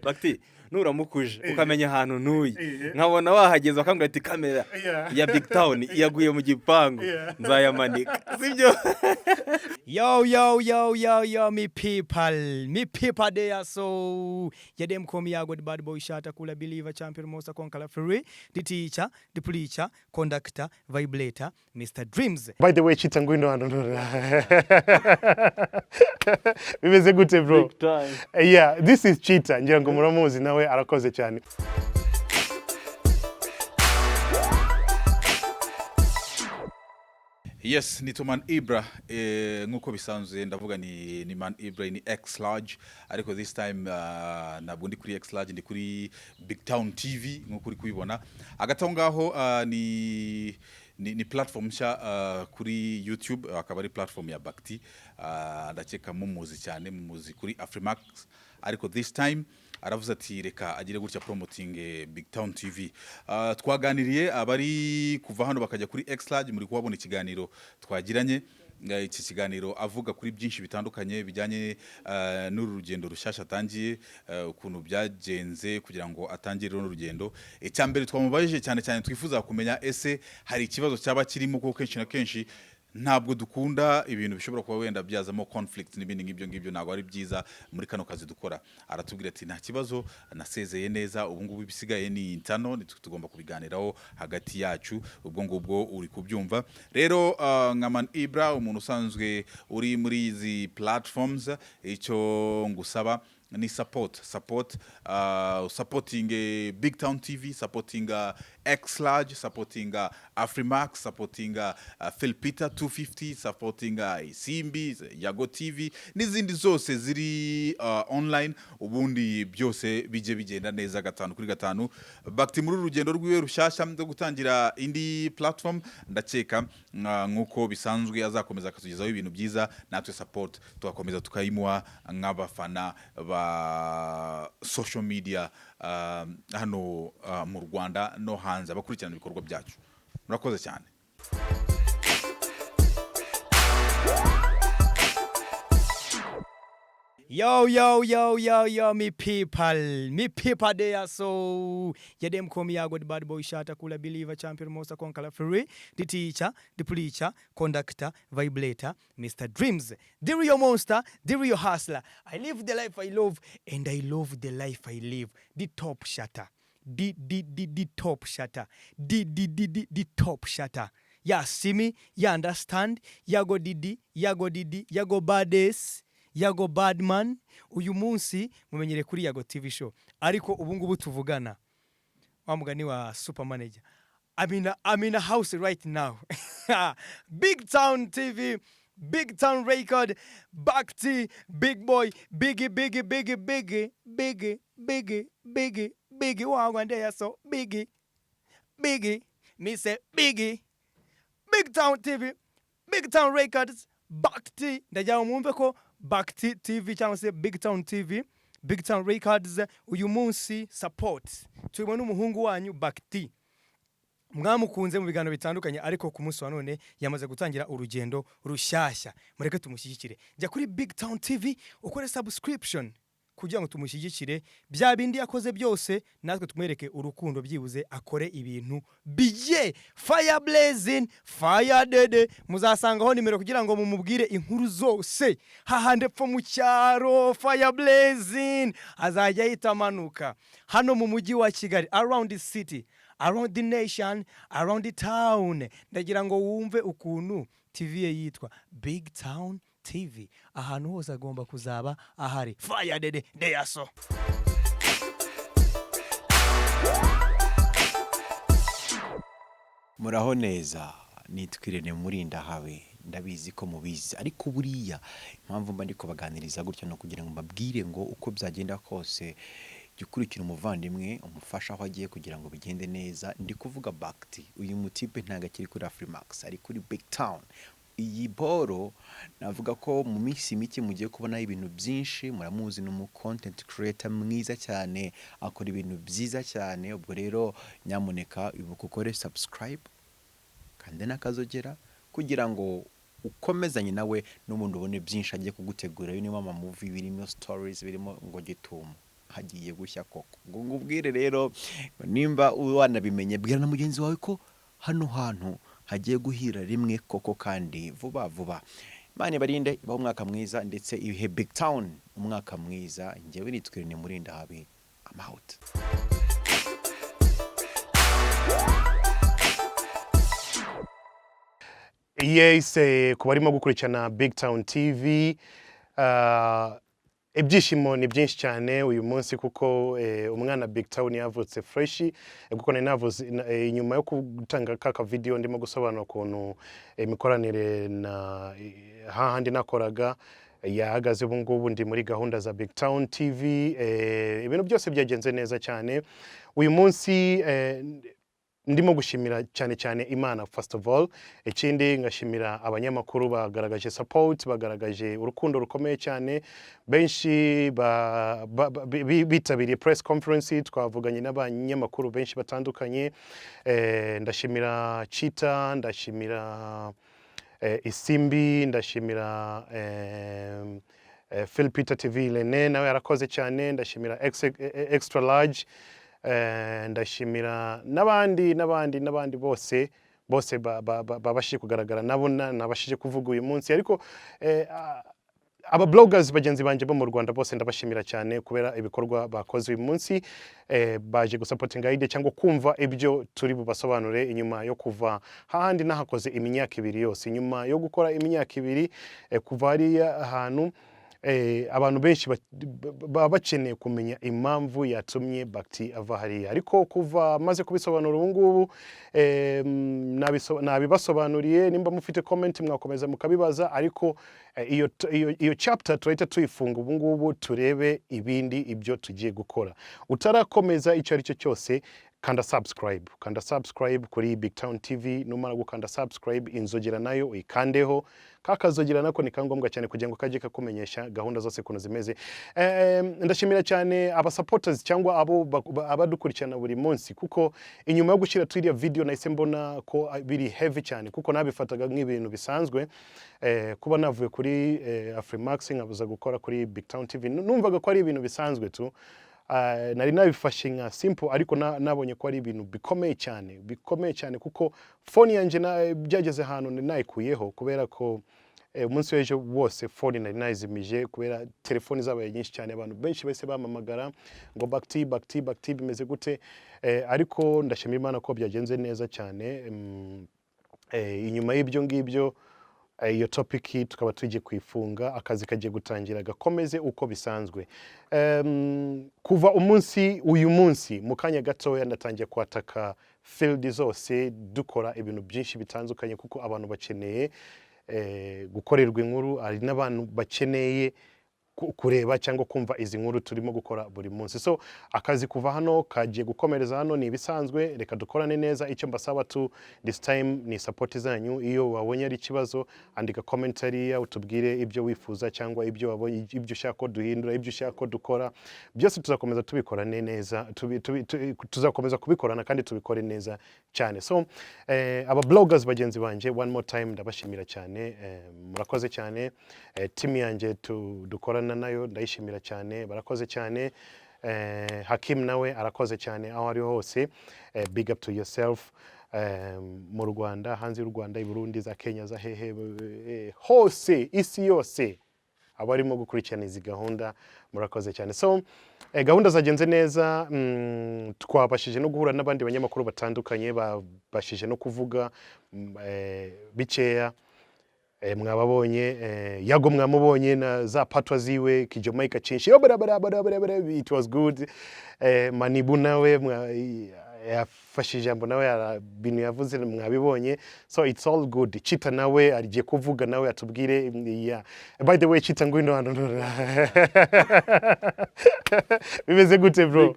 Bac-T nuramukuje ukamenya ahantu ntuye nkabona wahageze bakambwira ati kamera ya BigTown yaguye mu gipangu nzayamanika sibyo. Yo, me people there, so yeah, them come here, go the bad boy shot, a cooler believer, champion, most conqueror, free, the teacher, the preacher, conductor, vibrator, Mr. Dreams. By the way, Chita Ngwindo, bimeze gute bro? Big time. Yeah, this is Chita, ngira ngo muramuzi nawe arakoze cyane. Yes, ni Man Ibra nkuko bisanzwe ndavuga ni Man Ibra ni X large ariko this time nabwo ndi kuri X large ndi kuri BigTown TV nkuko uri kubibona agato ngaho ni platform nshya kuri YouTube akaba ari platform ya Bac-T ndakeka mumuzi cyane mumuzi kuri Afrimax ariko this time aravuze ati reka agire gutya promoting BigTown TV. Twaganiriye abari kuva hano bakajya kuri X large muri kubabona ikiganiro twagiranye iki kiganiro avuga kuri byinshi bitandukanye bijyanye n'uru rugendo rushasha atangiye ukuntu byagenze kugira ngo atangire n'urugendo. Icyambere twamubajije cyane cyane twifuza kumenya ese hari ikibazo cyaba kirimo kuko kenshi na kenshi ntabwo dukunda ibintu bishobora kuba wenda byazamo conflict n'ibindi ngibyo ntabwo ari byiza muri kano kazi dukora. Aratubwira ati nta kibazo nasezeye neza ubu ngubu bisigaye ni intano tugomba kubiganiraho hagati yacu ubwo ngubwo uri kubyumva. Rero nka Man Ibra umuntu usanzwe uri muri izi platforms icyo ngusaba ni supporting BigTown TV, supporting X large, supporting Afrimax, supporting Philpita 250, supporting Simbi, Yago TV n'izindi zose ziri online ubundi byose bije bigenda neza gatanu kuri gatanu. Bac-T muri urugendo rwiwe rushasha ndo gutangira indi platform ndakeka nkuko bisanzwe azakomeza akatugezaho ibintu byiza natwe support tugakomeza tukayimwa nk'abafana ba social media hano mu Rwanda no hanze abakurikirana ibikorwa byacu. Murakoze cyane. Yo, me people there, so yeah, them come here, go the bad boy shot, a cooler believer, champion, most conqueror, free, the teacher, the preacher, conductor, vibrator, Mr. Dreams, the real monster, the real hustler. I live the life I love, and I love the life I live. The top shatter, the top shatter, the top shatter. Yeah, see me, you understand? Yago Didi, Yago Bades. Yago Badman uyu munsi mumenyere kuri Yago TV show ariko ubu ngubu tuvugana wa mugani wa super manager I'm in a house right now. BigTown TV, BigTown record, Bac-T, big boy, biggie wa there so biggie me say biggie BigTown TV, BigTown records, Bac-T ndaja mwumve ko Bac-T TV cyangwa se BigTown TV, BigTown Records uyu munsi support. Tubona umuhungu wanyu Bac-T. Mwamukunze mu biganiro bitandukanye ariko ku munsi wa none yamaze gutangira urugendo rushasha. Mureke tumushyigikire. Jya kuri BigTown TV ukore subscription kugira ngo tumushyigikire bya bindi yakoze byose natwe tumwereke urukundo byibuze akore ibintu biye fire blazing fire dede. Muzasangaho nimero kugira ngo mumubwire inkuru zose hahande pfo mu cyaro fire blazing azajya yitamanuka hano mu mujyi wa Kigali, around the city, around the nation, around the town. Ndagira ngo wumve ukuntu TV ye yitwa BigTown TV, ahantu hose agomba kuzaba ahari fire dede deyaso. Muraho neza, nitwirene murinda hawe ndabizi ko mubizi ariko buriya impamvu mba ndiko baganiriza gutyo no kugira ngo mbabwire ngo uko byagenda kose gikurikira umuvandimwe umufasha aho agiye kugira ngo bigende neza. Ndi kuvuga Bac-T, uyu mutipe ntaga kiri kuri Afrimax ari kuri BigTown. Iyi boro navuga ko mu minsi mike mugiye kubona ibintu byinshi. Muramuzi no mu content creator mwiza cyane akora ibintu byiza cyane. Ubwo rero nyamuneka ibuka ukore subscribe kandi nakazogera kugira ngo ukomezanye nawe n'umuntu ubone byinshi agiye kugutegura. Birimo ama movie, birimo stories, birimo ngo gitumo. hagiye gushya koko ngo ngubwire rero nimba wanabimenye bwira na mugenzi wawe ko hano hantu hagiye guhira rimwe koko kandi vuba vuba. Imana ibarinde ibaho umwaka mwiza ndetse ibihe BigTown umwaka mwiza. Njyewe nitwirene murinda habe amahut. Yes, ku barimo gukurikirana BigTown TV, ibyishimo ni byinshi cyane uyu munsi kuko umwana BigTown yavutse fresh, kuko navuze inyuma yo gutanga kaka video ndimo gusobanura ukuntu imikoranire na hahandi nakoraga yahagaze. Ubu ngubu ndi muri gahunda za BigTown TV, ibintu byose byagenze neza cyane uyu munsi. Ndimo gushimira cyane Imana first of all, ikindi ngashimira abanyamakuru bagaragaje support, bagaragaje urukundo rukomeye cyane, benshi bitabiriye press conference, twavuganye n'abanyamakuru benshi batandukanye. Ndashimira Chita, ndashimira Isimbi, ndashimira Phil Peter TV Lene nawe yarakoze cyane, ndashimira extra large, ndashimira n'abandi bose babashije kugaragara, nabo nabashije kuvuga uyu munsi. Ariko aba bloggers bagenzi banje bo mu Rwanda bose ndabashimira cyane kubera ibikorwa bakoze uyu munsi, baje gusupportinga idea cyangwa kumva ibyo turi bubasobanure inyuma yo kuva hahandi nahakoze imyaka 2 yose. Inyuma yo gukora imyaka 2 kuva ari ahantu, abantu benshi bakeneye kumenya impamvu yatumye Bac-T ava hariya, ariko kuva maze kubisobanura ubu ngubu nabibasobanuriye. Nimba mufite comment mwakomeza mukabibaza, ariko iyo chapter turahita tuyifunga ubu ngubu turebe ibindi ibyo tugiye gukora. Utarakomeza icyo ari cyo cyose, kanda subscribe kuri BigTown TV. Numara gukanda subscribe, inzogera nayo uyikandeho. Kakazogera nako ni kangombwa cyane kugira ngo kaje kakumenyesha gahunda zose kuno zimeze. Ndashimira cyane aba supporters cyangwa abadukurikirana buri munsi, kuko inyuma yo gushyira turiya video nahise mbona ko biri heavy cyane, kuko nabifataga nk'ibintu bisanzwe. Kuba navuye kuri Afrimax nkabuza gukora kuri BigTown TV, numvaga ko ari ibintu bisanzwe tu. Nari nabifashe nka simple, ariko nabonye ko ari ibintu bikomeye cyane kuko phone yanjye byageze ahantu nayikuyeho, kubera ko umunsi w'ejo wose phone nari nayizimije kubera telefoni zabaye nyinshi cyane. Abantu benshi bese bamamagara ngo Bac-T bimeze gute, ariko ndashimira Imana ko byagenze neza cyane. Inyuma y'ibyo ngibyo, iyo topic tukaba tugiye kwifunga, akazi kagiye gutangira gakomeze uko bisanzwe. Kuva uyu munsi mu kanya gatoya ndatangiye kwataka field zose, dukora ibintu byinshi bitandukanye, kuko abantu bakeneye gukorerwa inkuru, ari n'abantu bakeneye kureba cyangwa kumva izi nkuru turimo gukora buri munsi. So akazi kuva hano kagiye gukomereza hano, ni ibisanzwe. Reka dukorane neza. Icyo mbasaba this time ni support zanyu. Iyo wabonye ari ikibazo, andika commentary ya utubwire ibyo wifuza cyangwa ibyo wabonye, ibyo ushaka ko duhindura, ibyo ushaka ko dukora, byose tuzakomeza tubikorane neza, tuzakomeza kubikorana kandi tubikore neza cyane. So aba bloggers bagenzi banje, one more time ndabashimira cyane, murakoze cyane. Team yanjye dukorana nayo ndayishimira cyane, barakoze cyane. Hakim nawe arakoze cyane aho ari hose. Big up to yourself. Mu Rwanda, hanze y'u Rwanda, i Burundi, za Kenya, za hehe, hose isi yose abarimo gukurikirana izi gahunda, murakoze cyane. So gahunda zagenze neza, twabashije no guhura n'abandi banyamakuru batandukanye, babashije no kuvuga bikeya. Mwababonye Yago, mwamubonye na za patwa ziwe kijamaika chinshi, it was good. Manibu nawe yafashije ijambo, nawe bintu yavuze mwabibonye, so it's all good. Chita nawe arigiye kuvuga, nawe atubwire. By the way, Chita ngwino hano. Bimeze gute bro?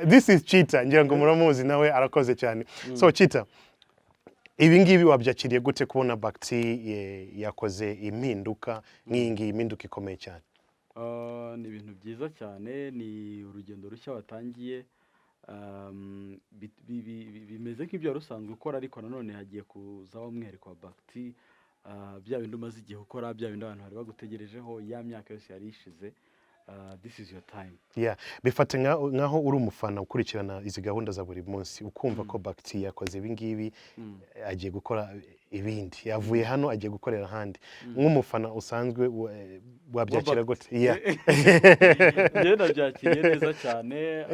This is Chita, ngira ngo muramuzi, nawe arakoze cyane. So Chita, ibi ngibi wabyakiriye gute kubona Bac-T yakoze impinduka nk'ingi, impinduka ikomeye cyane? Ni ibintu byiza cyane, ni urugendo rushya watangiye. Bimeze nk'ibyo rusanzwe ukora, ariko nanone hagiye kuzaho umwihariko wa Bac-T. Bya bindi umaze igihe ukora, bya bindi abantu bari bagutegerejeho ya myaka yose yari ishize, this is your time. Yeah, bifate nkaho uri umufana ukurikirana izi gahunda za buri munsi ukumva ko Bac-T yakoze ibi ngibi agiye gukora ibindi yavuye hano agiye gukorera ahandi nk'umufana usanzwe wabyakira gute ngenda byakiriye neza cyane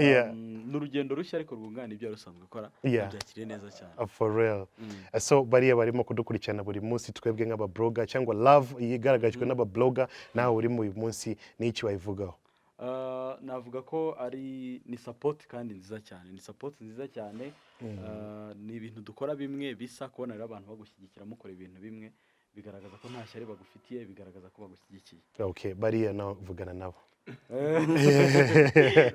n'urugendo rushya ariko rwungana ibyo rusanzwe gukora byakiriye neza cyane for real. So bariya barimo kudukurikirana buri munsi twebwe nk'aba blogger cyangwa love yigaragajwe n'aba blogger nawe uri mu uyu munsi n'iki wayivugaho? Navuga ko ni support kandi nziza cyane, ni support nziza cyane. Ni ibintu dukora bimwe bisa kubona rero abantu bagushyigikira mukora ibintu bimwe bigaragaza ko nta shyari bagufitiye, bigaragaza ko bagushyigikiye. Okay, bariya nawe vugana nabo.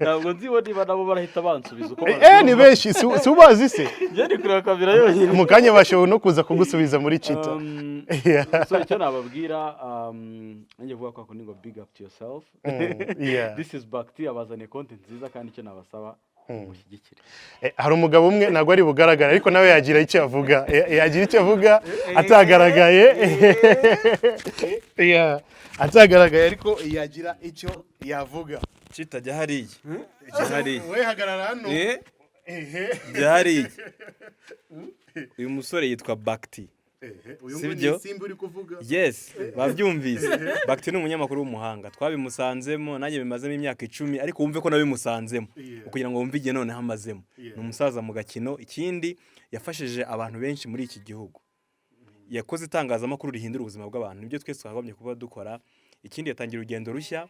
Ntabwo nzibo niba nabo barahita bansubiza uko ni benshi si ubazi se njye ni kureba kamera yonyine mu kanya bashoboye no kuza kugusubiza muri Chita. So icyo nababwira nanjye vuga ko ngo big up to yourself. This is Bac-T abazane content nziza kandi icyo nabasaba mushyigikire. Hari umugabo umwe ntabwo ari bugaragara ariko nawe yagira icyo avuga, yagira icyo avuga atagaragaye. Atagaragaye ariko yagira icyo yavuga. Chita jya hariya we hagarara hano. Byari uyu musore yitwa Bac-T. Sibyo? Yes, babyumvise. Bac-T ni umunyamakuru w'umuhanga. Twabimusanzemo nanjye bimazemo imyaka 10 ariko wumve ko nabimusanzemo kugira ngo wumve igihe none hamazemo. Ni umusaza mu gakino. Ikindi yafashije abantu benshi muri iki gihugu. Yakoze itangazamakuru rihindura ubuzima bw'abantu. Nibyo twese twagomye kuba dukora. Ikindi yatangira urugendo rushya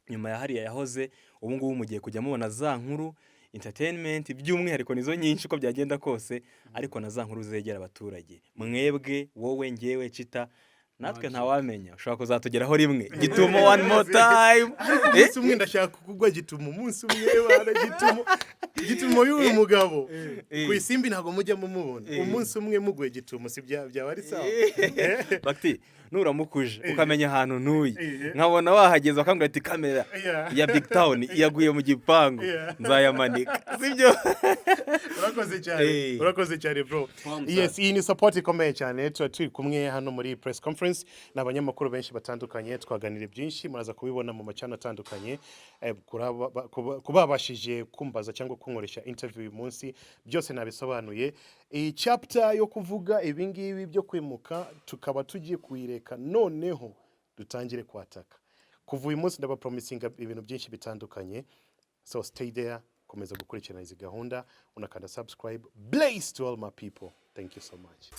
nyuma ya hariya yahoze ubu ngubu mugiye kujya mubona za nkuru entertainment by'umwihariko nizo nyinshi uko byagenda kose ariko na za nkuru zegera abaturage. Mwebwe wowe ngewe Chita natwe ntawamenya ushobora kuzatugeraho rimwe. Gitumo one more time. Umunsi umwe ndashaka kugwa Gitumo umunsi umwe bana Gitumo y'uyu mugabo ku isimbi ntago mujya mumubona. Umunsi umwe mugwe Gitumo si byaba ari sawa. Bac-T nuramukuje ukamenya ahantu ntuye nkabona wahageze bakambwira ati kamera ya BigTown yaguye mu gipangu nzayamanika. Sibyo? Urakoze cyane bro. Yes, iyi ni support ikomeye cyane. Turi kumwe hano muri press conference n'abanyamakuru benshi batandukanye twaganira byinshi muraza kubibona mu macana atandukanye. Kubabashije kumbaza cyangwa kunkoresha interview uyu munsi byose nabisobanuye. Iyi chapter yo kuvuga ibingibi byo kwimuka tukaba tugiye kuyireka noneho dutangire kwataka. Kuva uyu munsi ndaba promisinga ibintu byinshi bitandukanye. So stay there, komeza gukurikirana izi gahunda, unakanda subscribe. Blaze to all my people. Thank you so much.